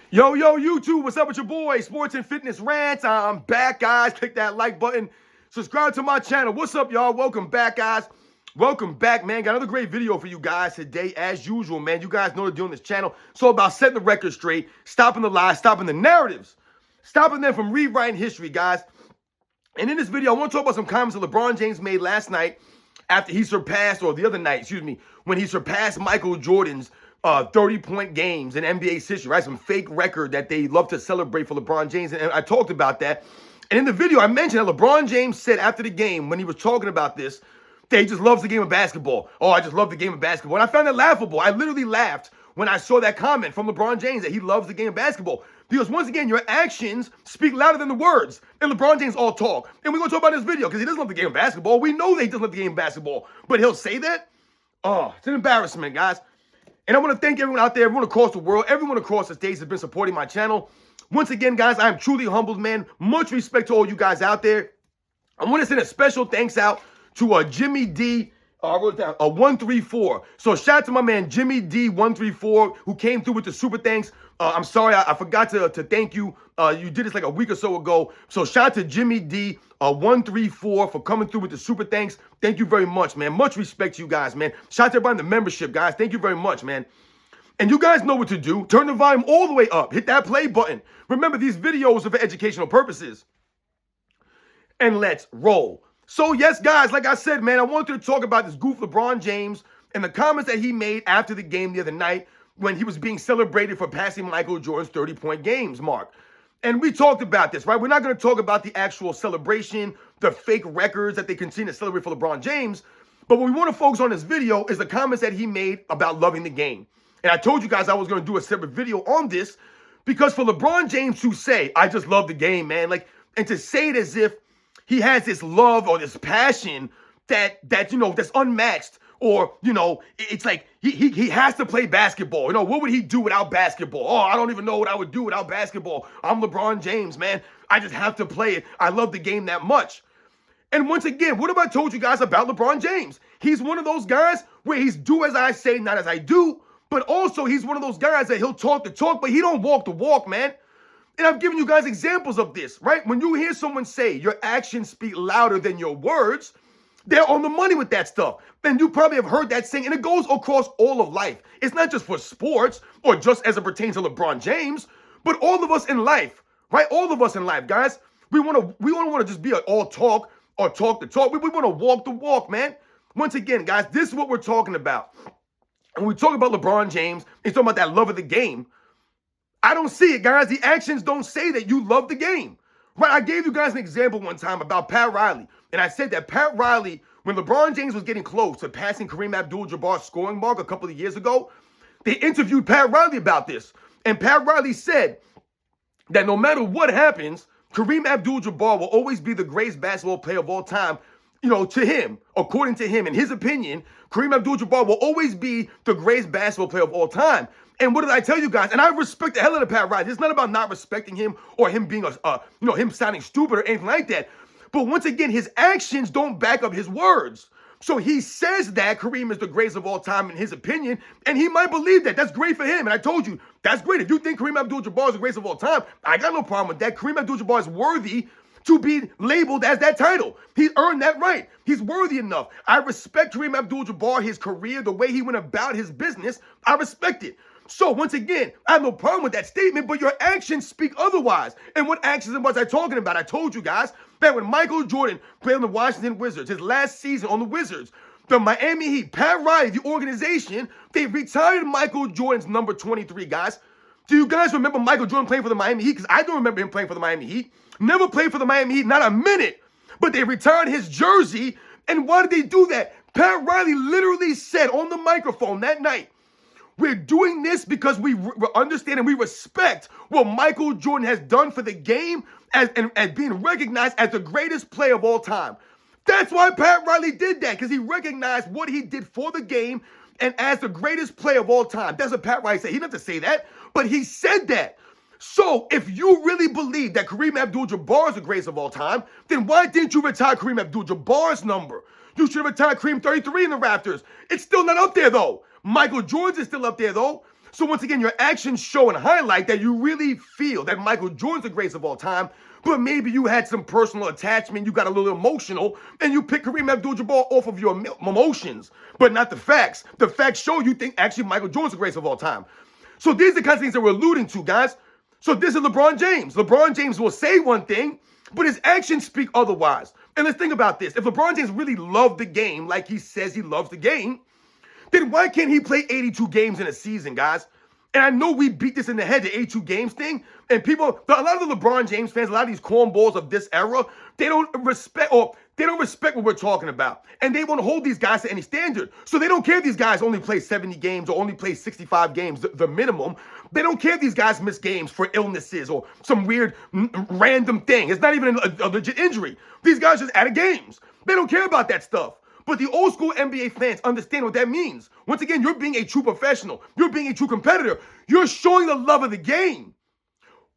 Yo, YouTube, what's up with your boy? Sports and Fitness Rants. I'm back, guys. Click that like button. Subscribe to my channel. What's up, y'all? Welcome back, guys. Welcome back, man. Got another great video for you guys today, as usual, man. You guys know the deal on this channel. It's all about setting the record straight, stopping the lies, stopping the narratives, stopping them from rewriting history, guys. And in this video, I want to talk about some comments that LeBron James made last night after he surpassed, or the other night, excuse me, when he surpassed Michael Jordan's 30-point games in NBA's history, right? Some fake record that they love to celebrate for LeBron James. And I talked about that. And in the video, I mentioned that LeBron James said after the game, when he was talking about this, that he just loves the game of basketball. Oh, I just love the game of basketball. And I found it laughable. I literally laughed when I saw that comment from LeBron James that he loves the game of basketball. Because once again, your actions speak louder than the words. And LeBron James all talk. And we're going to talk about this video because he doesn't love the game of basketball. We know that he doesn't love the game of basketball. But he'll say that? Oh, it's an embarrassment, guys. And I want to thank everyone out there, everyone across the world, everyone across the states has been supporting my channel. Once again, guys, I am truly humbled, man. Much respect to all you guys out there. I want to send a special thanks out to Jimmy D. I wrote it down, 134. So shout out to my man Jimmy D 134 who came through with the super thanks. I'm sorry, I forgot to thank you. You did this like a week or so ago. So shout out to Jimmy D 134 for coming through with the super thanks. Thank you very much, man. Much respect to you guys, man. Shout out to everybody in the membership, guys. Thank you very much, man. And you guys know what to do. Turn the volume all the way up. Hit that play button. Remember, these videos are for educational purposes. And let's roll. So yes, guys, like I said, man, I wanted to talk about this goof LeBron James and the comments that he made after the game the other night when he was being celebrated for passing Michael Jordan's 30-point games mark. And we talked about this, right? We're not going to talk about the actual celebration, the fake records that they continue to celebrate for LeBron James. But what we want to focus on this video is the comments that he made about loving the game. And I told you guys I was going to do a separate video on this because for LeBron James to say, I just love the game, man, like, and to say it as if he has this love or this passion that you know, that's unmatched, or, you know, it's like he has to play basketball. You know, what would he do without basketball? Oh, I don't even know what I would do without basketball. I'm LeBron James, man. I just have to play it. I love the game that much. And once again, what have I told you guys about LeBron James? He's one of those guys where he's do as I say, not as I do. But also, he's one of those guys that he'll talk the talk, but he don't walk the walk, man. And I've given you guys examples of this, right? When you hear someone say your actions speak louder than your words, they're on the money with that stuff. And you probably have heard that saying, and it goes across all of life. It's not just for sports or just as it pertains to LeBron James, but all of us in life, right? All of us in life, guys. We don't want to just be all talk or talk the talk. We want to walk the walk, man. Once again, guys, this is what we're talking about. When we talk about LeBron James, he's talking about that love of the game. I don't see it, guys. The actions don't say that you love the game. Right? I gave you guys an example one time about Pat Riley. And I said that Pat Riley, when LeBron James was getting close to passing Kareem Abdul-Jabbar's scoring mark a couple of years ago, they interviewed Pat Riley about this. And Pat Riley said that no matter what happens, Kareem Abdul-Jabbar will always be the greatest basketball player of all time. You know, to him, according to him, in his opinion, Kareem Abdul-Jabbar will always be the greatest basketball player of all time. And what did I tell you guys? And I respect the hell out of Pat Riley. It's not about not respecting him or him being him sounding stupid or anything like that. But once again, his actions don't back up his words. So he says that Kareem is the greatest of all time in his opinion, and he might believe that. That's great for him. And I told you, that's great. If you think Kareem Abdul-Jabbar is the greatest of all time, I got no problem with that. Kareem Abdul-Jabbar is worthy to be labeled as that title. He earned that right. He's worthy enough. I respect Kareem Abdul-Jabbar, his career, the way he went about his business. I respect it. So once again, I have no problem with that statement, but your actions speak otherwise. And what actions was I talking about? I told you guys that when Michael Jordan played on the Washington Wizards, his last season on the Wizards, the Miami Heat, Pat Riley, the organization, they retired Michael Jordan's number 23, guys. Do you guys remember Michael Jordan playing for the Miami Heat? Because I don't remember him playing for the Miami Heat. Never played for the Miami Heat, not a minute. But they retired his jersey. And why did they do that? Pat Riley literally said on the microphone that night, we're doing this because we understand and we respect what Michael Jordan has done for the game as being recognized as the greatest player of all time. That's why Pat Riley did that, because he recognized what he did for the game and as the greatest player of all time. That's what Pat Riley said. He didn't have to say that, but he said that. So if you really believe that Kareem Abdul-Jabbar is the greatest of all time, then why didn't you retire Kareem Abdul-Jabbar's number? You should have retired Kareem 33 in the Raptors. It's still not up there, though. Michael Jordan's is still up there, though. So once again, your actions show and highlight that you really feel that Michael Jordan's the greatest of all time, but maybe you had some personal attachment, you got a little emotional, and you pick Kareem Abdul-Jabbar off of your emotions, but not the facts. The facts show you think actually Michael Jordan's the greatest of all time. So these are the kinds of things that we're alluding to, guys. So this is LeBron James. LeBron James will say one thing, but his actions speak otherwise. And let's think about this. If LeBron James really loved the game like he says he loves the game, then why can't he play 82 games in a season, guys? And I know we beat this in the head, the 82 games thing. And people, a lot of the LeBron James fans, a lot of these cornballs of this era, they don't respect what we're talking about. And they won't hold these guys to any standard. So they don't care if these guys only play 70 games or only play 65 games, the minimum. They don't care if these guys miss games for illnesses or some weird random thing. It's not even a legit injury. These guys just out of games. They don't care about that stuff. But the old school NBA fans understand what that means. Once again, you're being a true professional. You're being a true competitor. You're showing the love of the game.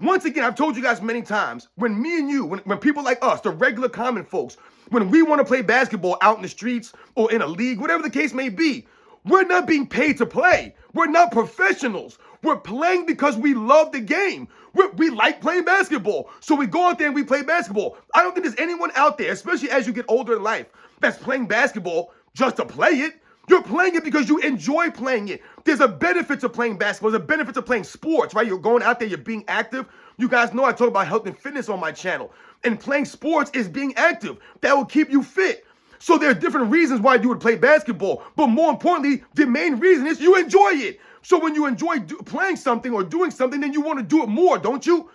Once again, I've told you guys many times, when me and you, when people like us, the regular common folks, when we want to play basketball out in the streets or in a league, whatever the case may be, we're not being paid to play. We're not professionals. We're playing because we love the game. We like playing basketball. So we go out there and we play basketball. I don't think there's anyone out there, especially as you get older in life, that's playing basketball just to play it. You're playing it because you enjoy playing it. There's a benefit to playing basketball. There's a benefit to playing sports, right? You're going out there, you're being active. You guys know I talk about health and fitness on my channel. And playing sports is being active. That will keep you fit. So there are different reasons why you would play basketball. But more importantly, the main reason is you enjoy it. So when you enjoy playing something or doing something, then you want to do it more, don't you?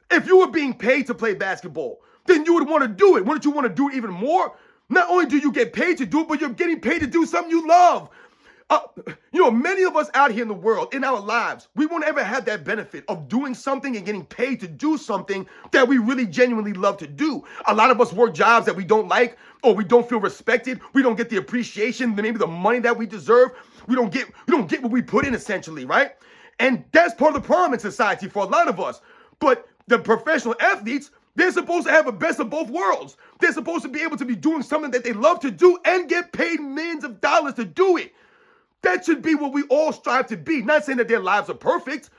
If you were being paid to play basketball, then you would want to do it. Wouldn't you want to do it even more? Not only do you get paid to do it, but you're getting paid to do something you love. Many of us out here in the world, in our lives, we won't ever have that benefit of doing something and getting paid to do something that we really genuinely love to do. A lot of us work jobs that we don't like, or we don't feel respected. We don't get the appreciation, maybe the money that we deserve. We don't get what we put in, essentially, right? And that's part of the problem in society for a lot of us. But the professional athletes, they're supposed to have the best of both worlds. They're supposed to be able to be doing something that they love to do and get paid millions of dollars to do it. That should be what we all strive to be. Not saying that their lives are perfect,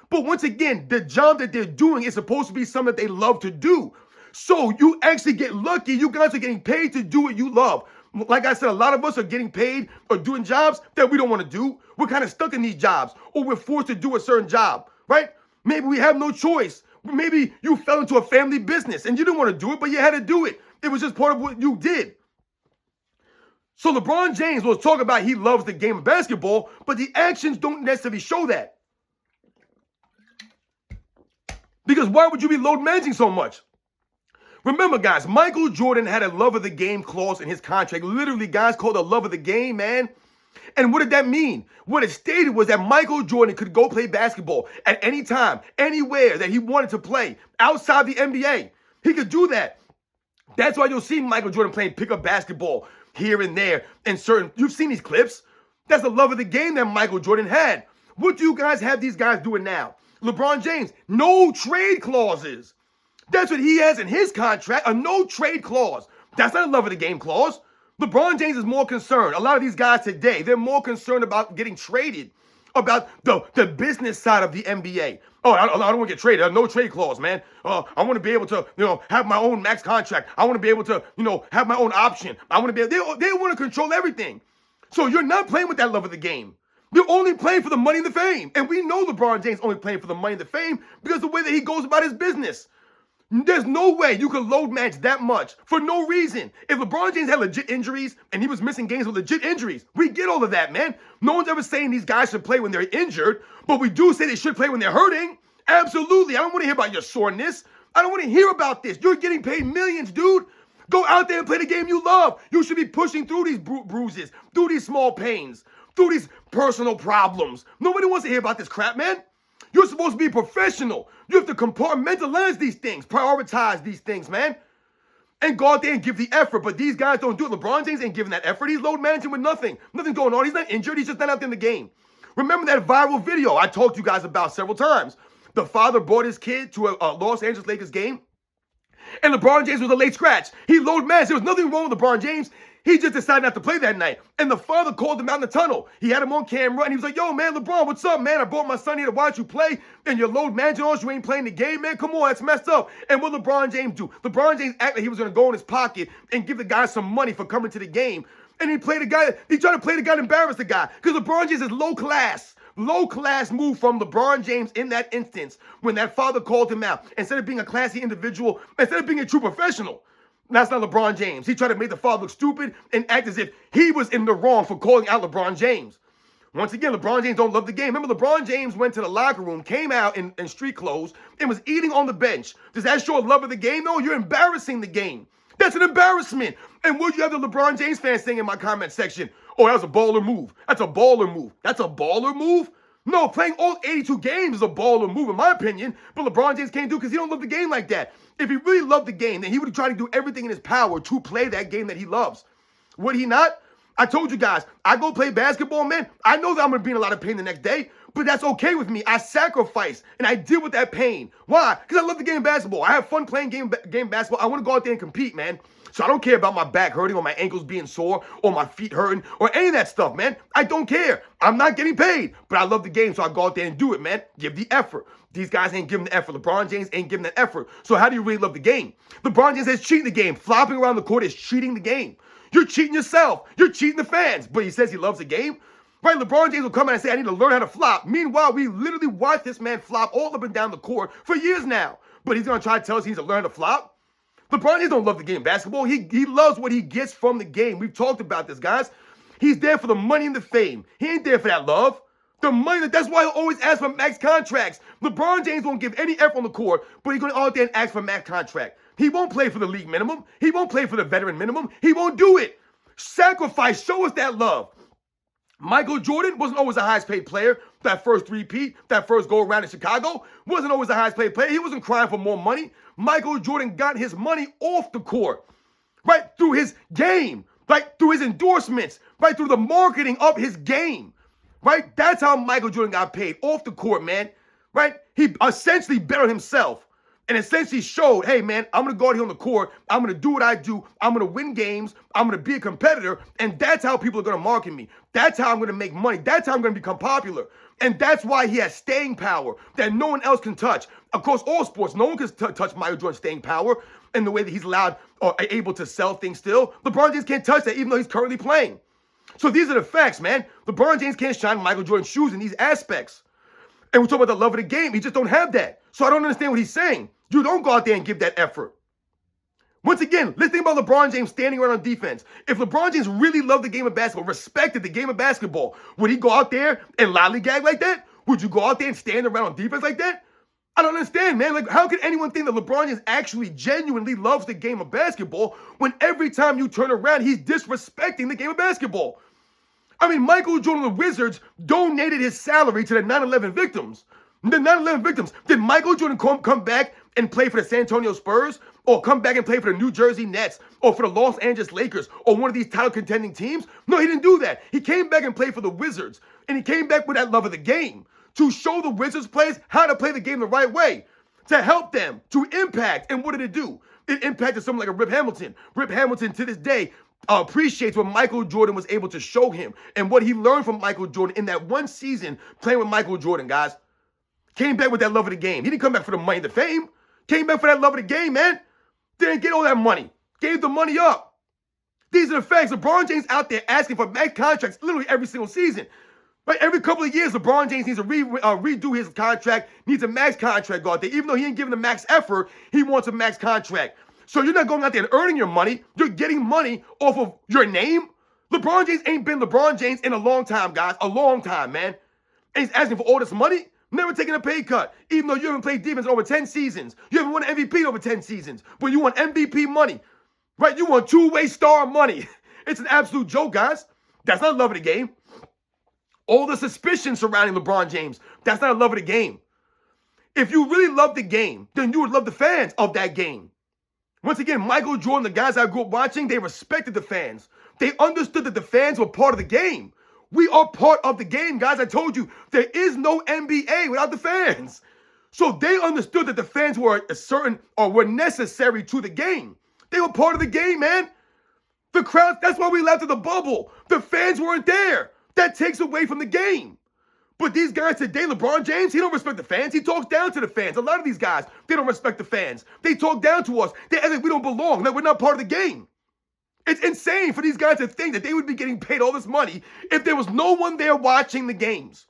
but once again, the job that they're doing is supposed to be something that they love to do. So you actually get lucky. You guys are getting paid to do what you love. Like I said, a lot of us are getting paid or doing jobs that we don't want to do. We're kind of stuck in these jobs, or we're forced to do a certain job, right? Maybe we have no choice. Maybe you fell into a family business and you didn't want to do it, but you had to do it. It was just part of what you did. So LeBron James will talk about he loves the game of basketball, but the actions don't necessarily show that. Because why would you be load managing so much? Remember, guys, Michael Jordan had a love of the game clause in his contract. Literally, guys, called a love of the game, man. And what did that mean? What it stated was that Michael Jordan could go play basketball at any time, anywhere that he wanted to play outside the NBA. He could do that. That's why you'll see Michael Jordan playing pickup basketball here and there and certain. You've seen these clips. That's the love of the game that Michael Jordan had. What do you guys have these guys doing now? LeBron James, no trade clauses. That's what he has in his contract, a no trade clause. That's not a love of the game clause. LeBron James is more concerned. A lot of these guys today, they're more concerned about getting traded, about the business side of the NBA. Oh, I don't want to get traded. No trade clause, man. I want to be able to, have my own max contract. I want to be able to, have my own option. I want to be able, they want to control everything. So you're not playing with that love of the game. You're only playing for the money and the fame. And we know LeBron James only playing for the money and the fame because of the way that he goes about his business. There's no way you could load match that much for no reason. If LeBron James had legit injuries and he was missing games with legit injuries, we get all of that, man. No one's ever saying these guys should play when they're injured, but we do say they should play when they're hurting. Absolutely. I don't want to hear about your soreness. I don't want to hear about this. You're getting paid millions, dude. Go out there and play the game you love. You should be pushing through these bruises, through these small pains, through these personal problems. Nobody wants to hear about this crap, man. You're supposed to be professional. You have to compartmentalize these things, prioritize these things, man, and go out there and give the effort. But these guys don't do it. LeBron James ain't giving that effort. He's load managing with nothing. Nothing going on. He's not injured. He's just not out there in the game. Remember that viral video I talked to you guys about several times? The father brought his kid to a Los Angeles Lakers game, And LeBron James was a late scratch. He load managed. There was nothing wrong with LeBron James. He just decided not to play that night. And the father called him out in the tunnel. He had him on camera, and he was like, yo, man, LeBron, what's up, man? I brought my son here to watch you play, and you're load managing on us. You ain't playing the game, man. Come on, that's messed up. And what LeBron James do? LeBron James acted like he was going to go in his pocket and give the guy some money for coming to the game. And he tried to play the guy and embarrass the guy. Because LeBron James is low class move from LeBron James in that instance when that father called him out. Instead of being a classy individual, instead of being a true professional. That's not LeBron James. He tried to make the father look stupid and act as if he was in the wrong for calling out LeBron James. Once again, LeBron James don't love the game. Remember, LeBron James went to the locker room, came out in street clothes, and was eating on the bench. Does that show a love of the game? No, you're embarrassing the game. That's an embarrassment. And what do you have the LeBron James fans saying in my comment section? Oh, that was a baller move. That's a baller move. That's a baller move? No, playing all 82 games is a baller move, in my opinion. But LeBron James can't do because he don't love the game like that. If he really loved the game, then he would try to do everything in his power to play that game that he loves. Would he not? I told you guys, I go play basketball, man. I know that I'm going to be in a lot of pain the next day, but that's okay with me. I sacrifice, and I deal with that pain. Why? Because I love the game of basketball. I have fun playing game basketball. I want to go out there and compete, man. So I don't care about my back hurting or my ankles being sore or my feet hurting or any of that stuff, man. I don't care. I'm not getting paid, but I love the game, so I go out there and do it, man. Give the effort. These guys ain't giving the effort. LeBron James ain't giving that effort. So how do you really love the game? LeBron James is cheating the game. Flopping around the court is cheating the game. You're cheating yourself. You're cheating the fans. But he says he loves the game. Right? LeBron James will come out and say, I need to learn how to flop. Meanwhile, we literally watch this man flop all up and down the court for years now. But he's going to try to tell us he needs to learn how to flop? LeBron James don't love the game of basketball. He loves what he gets from the game. We've talked about this, guys. He's there for the money and the fame. He ain't there for that love. The money, that's why he'll always ask for max contracts. LeBron James won't give any effort on the court, but he's going to go out there and ask for a max contract. He won't play for the league minimum. He won't play for the veteran minimum. He won't do it. Sacrifice. Show us that love. Michael Jordan wasn't always the highest paid player. That first three-peat, that first go-around in Chicago, wasn't always the highest paid player. He wasn't crying for more money. Michael Jordan got his money off the court, right, through his game, right, through his endorsements, right, through the marketing of his game, right? That's how Michael Jordan got paid, off the court, man, right? He essentially bet on himself and essentially showed, hey, man, I'm going to go out here on the court. I'm going to do what I do. I'm going to win games. I'm going to be a competitor, and that's how people are going to market me. That's how I'm going to make money. That's how I'm going to become popular. And that's why he has staying power that no one else can touch. Across all sports, no one can touch Michael Jordan's staying power in the way that he's allowed or able to sell things still. LeBron James can't touch that even though he's currently playing. So these are the facts, man. LeBron James can't shine Michael Jordan's shoes in these aspects. And we're talking about the love of the game. He just don't have that. So I don't understand what he's saying. You don't go out there and give that effort. Once again, let's think about LeBron James standing around on defense. If LeBron James really loved the game of basketball, respected the game of basketball, would he go out there and lollygag like that? Would you go out there and stand around on defense like that? I don't understand, man. Like, how can anyone think that LeBron James actually genuinely loves the game of basketball when every time you turn around, he's disrespecting the game of basketball? I mean, Michael Jordan and the Wizards donated his salary to the 9/11 victims. The 9/11 victims. Did Michael Jordan come back and play for the San Antonio Spurs? Or come back and play for the New Jersey Nets? Or for the Los Angeles Lakers? Or one of these title contending teams? No, he didn't do that. He came back and played for the Wizards. And he came back with that love of the game to show the Wizards players how to play the game the right way, to help them, to impact. And what did it do? It impacted someone like a Rip Hamilton. Rip Hamilton, to this day, appreciates what Michael Jordan was able to show him and what he learned from Michael Jordan in that one season playing with Michael Jordan, guys. Came back with that love of the game. He didn't come back for the money and the fame. Came back for that love of the game, man. Didn't get all that money. Gave the money up. These are the facts. LeBron James out there asking for max contracts literally every single season. Right? Every couple of years, LeBron James needs to redo his contract, needs a max contract out there. Even though he ain't giving the max effort, he wants a max contract. So you're not going out there and earning your money. You're getting money off of your name. LeBron James ain't been LeBron James in a long time, guys. A long time, man. And he's asking for all this money. Never taking a pay cut. Even though you haven't played defense over 10 seasons. You haven't won an MVP over 10 seasons. But you want MVP money. Right? You want two-way star money. It's an absolute joke, guys. That's not love of the game. All the suspicion surrounding LeBron James. That's not a love of the game. If you really love the game, then you would love the fans of that game. Once again, Michael Jordan, the guys I grew up watching, they respected the fans. They understood that the fans were part of the game. We are part of the game, guys. I told you, there is no NBA without the fans. So they understood that the fans were a certain or were necessary to the game. They were part of the game, man. The crowd, that's why we left at the bubble. The fans weren't there. That takes away from the game. But these guys today, LeBron James, he don't respect the fans. He talks down to the fans. A lot of these guys, they don't respect the fans. They talk down to us. They act like we don't belong, that we're not part of the game. It's insane for these guys to think that they would be getting paid all this money if there was no one there watching the games.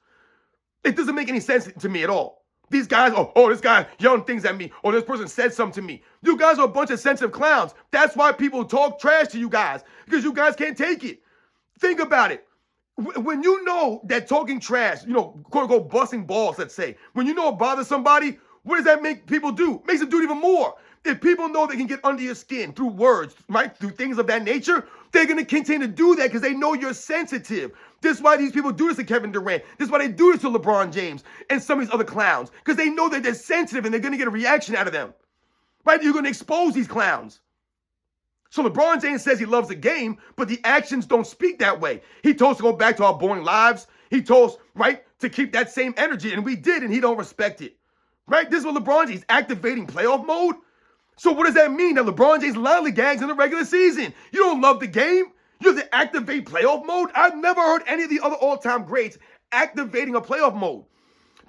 It doesn't make any sense to me at all. These guys, this guy yelling things at me, or this person said something to me. You guys are a bunch of sensitive clowns. That's why people talk trash to you guys, because you guys can't take it. Think about it. When you know that talking trash, quote unquote busting balls, let's say, when you know it bothers somebody, what does that make people do? Makes them do it even more. If people know they can get under your skin through words, right, through things of that nature, they're going to continue to do that because they know you're sensitive. This is why these people do this to Kevin Durant. This is why they do this to LeBron James and some of these other clowns, because they know that they're sensitive and they're going to get a reaction out of them. Right? You're going to expose these clowns. So LeBron James says he loves the game, but the actions don't speak that way. He told us to go back to our boring lives. He told us, right, to keep that same energy, and we did, and he don't respect it. Right? This is what LeBron James is activating playoff mode. So what does that mean? That LeBron James lollygags in the regular season. You don't love the game? You have to activate playoff mode? I've never heard any of the other all-time greats activating a playoff mode.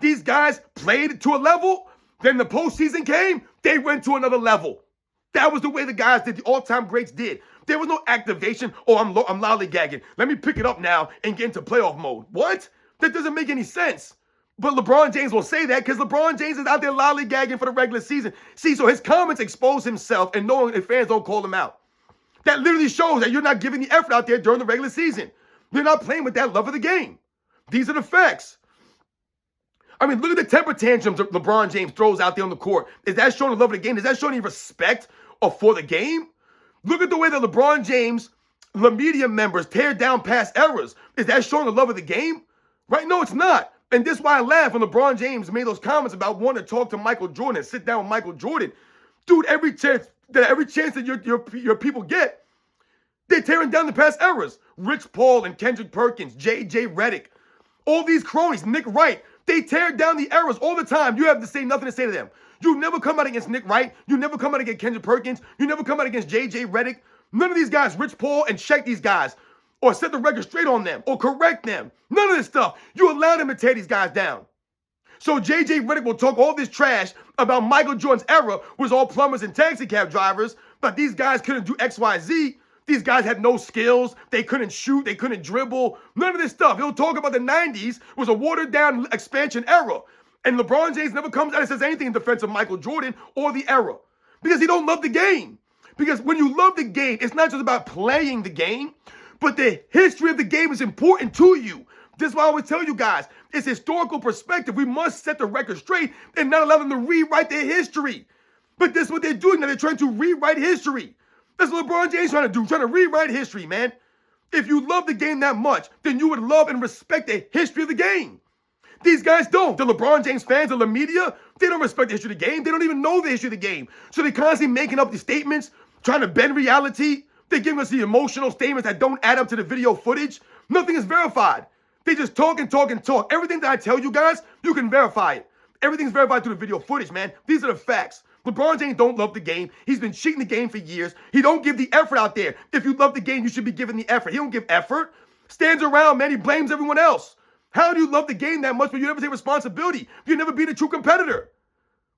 These guys played to a level, then the postseason came, they went to another level. That was the way the guys did, the all-time greats did. There was no activation, I'm lollygagging. Let me pick it up now and get into playoff mode. What? That doesn't make any sense. But LeBron James will say that because LeBron James is out there lollygagging for the regular season. See, so his comments expose himself and knowing if fans don't call him out. That literally shows that you're not giving the effort out there during the regular season. You're not playing with that love of the game. These are the facts. I mean, look at the temper tantrums that LeBron James throws out there on the court. Is that showing the love of the game? Is that showing any respect for the game? Look at the way that LeBron James, the media members, tear down past errors. Is that showing the love of the game? Right? No, it's not. And this is why I laugh when LeBron James made those comments about wanting to talk to Michael Jordan and sit down with Michael Jordan. Dude, every chance that your people get, they're tearing down the past errors. Rich Paul and Kendrick Perkins, J.J. Redick, all these cronies, Nick Wright, they tear down the errors all the time. You have to say nothing to say to them. You never come out against Nick Wright. You never come out against Kendrick Perkins. You never come out against J.J. Redick. None of these guys, Rich Paul, and check these guys, or set the record straight on them, or correct them. None of this stuff. You allow them to tear these guys down. So J.J. Redick will talk all this trash about Michael Jordan's era was all plumbers and taxi cab drivers, but these guys couldn't do X, Y, Z. These guys had no skills. They couldn't shoot. They couldn't dribble. None of this stuff. He'll talk about the 90s was a watered-down expansion era. And LeBron James never comes out and says anything in defense of Michael Jordan or the era because he don't love the game. Because when you love the game, it's not just about playing the game, but the history of the game is important to you. This is why I always tell you guys, it's historical perspective. We must set the record straight and not allow them to rewrite their history. But this is what they're doing now. They're trying to rewrite history. That's what LeBron James is trying to do, trying to rewrite history, man. If you love the game that much, then you would love and respect the history of the game. These guys don't. The LeBron James fans, the media, they don't respect the history of the game. They don't even know the history of the game. So they're constantly making up these statements, trying to bend reality. They're giving us the emotional statements that don't add up to the video footage. Nothing is verified. They just talk and talk and talk. Everything that I tell you guys, you can verify it. Everything's verified through the video footage, man. These are the facts. LeBron James don't love the game. He's been cheating the game for years. He don't give the effort out there. If you love the game, you should be giving the effort. He don't give effort. Stands around, man. He blames everyone else. How do you love the game that much, but you never take responsibility? You never be a true competitor.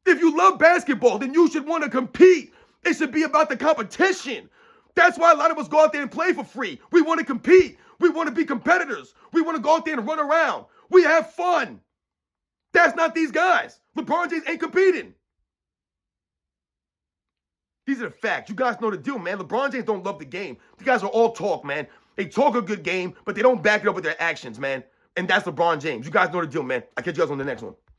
If you love basketball, then you should want to compete. It should be about the competition. That's why a lot of us go out there and play for free. We want to compete. We want to be competitors. We want to go out there and run around. We have fun. That's not these guys. LeBron James ain't competing. These are the facts. You guys know the deal, man. LeBron James don't love the game. You guys are all talk, man. They talk a good game, but they don't back it up with their actions, man. And that's LeBron James. You guys know the deal, man. I'll catch you guys on the next one.